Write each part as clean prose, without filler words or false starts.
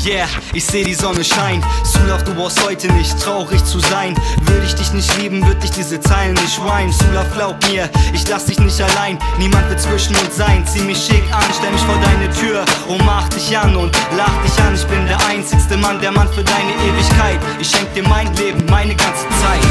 Yeah, ich seh die Sonne scheinen. Sulaf, du brauchst heute nicht traurig zu sein. Würde ich dich nicht lieben, würde ich diese Zeilen nicht rhymen. Sulaf, glaub mir, ich lass dich nicht allein. Niemand wird zwischen uns sein. Zieh mich schick an, stell mich vor deine Tür, mach dich an und lach dich an. Ich bin der einzigste Mann, der Mann für deine Ewigkeit. Ich schenk dir mein Leben, meine ganze Zeit.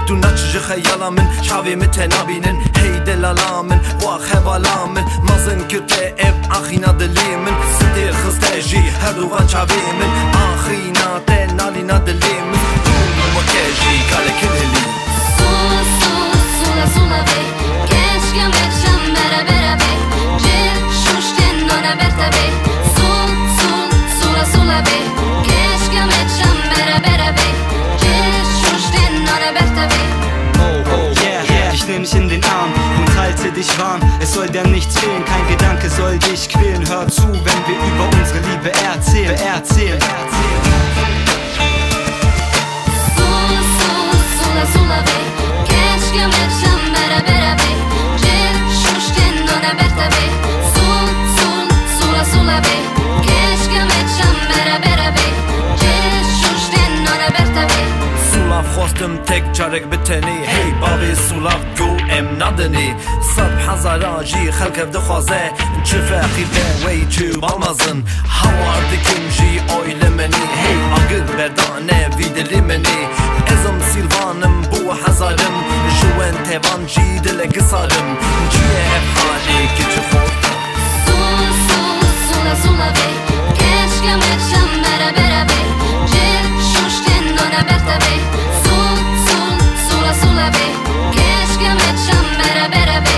تو نتج خيالا من شعبي متنابين هي دلالا من واخبالا من مازن كرتي اب اخينا دلي من ستي خستاجي هادو فان شعبي من اخينا تنالينا دلي من دون مكاجي قال كلهلي Sola be keşke meçem beraber be Cil şuşten ona bertabe Sola be keşke meçem beraber be Cil şuşten ona bertabe Ich nehm dich in den Arm und halte dich warm. Es soll dir nichts fehlen, kein Gedanke soll dich quälen. Hör zu, wenn wir über unsere Liebe erzählen. Sola be keşke meçem beraber be Cil şuşten ona bertabe Sola be keşke meçem beraber be Cil şuşten ona bertabe Sulaf خواستم تک جارك بتني هي بابي سولaf جو ام ندني صد حزاراجي خلق بدخوازه نشفه خيبه ويجي بالمزن هوار دكنجي اويلمني هي اقل بردانه فيدلمني ازم سيلفانم بو حزارم جوان تيفانجي دلك صارم جيه افحالي كتش خورتا Sola be keşke meçem beraber be Cil şuşten ona bertabe Sola be keşke meçem beraber be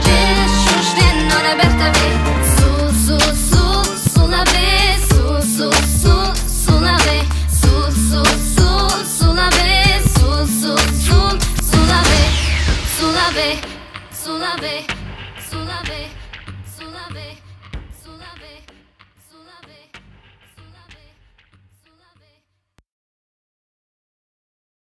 Cil şuşten ona bertabe Sola be Sola be Sola be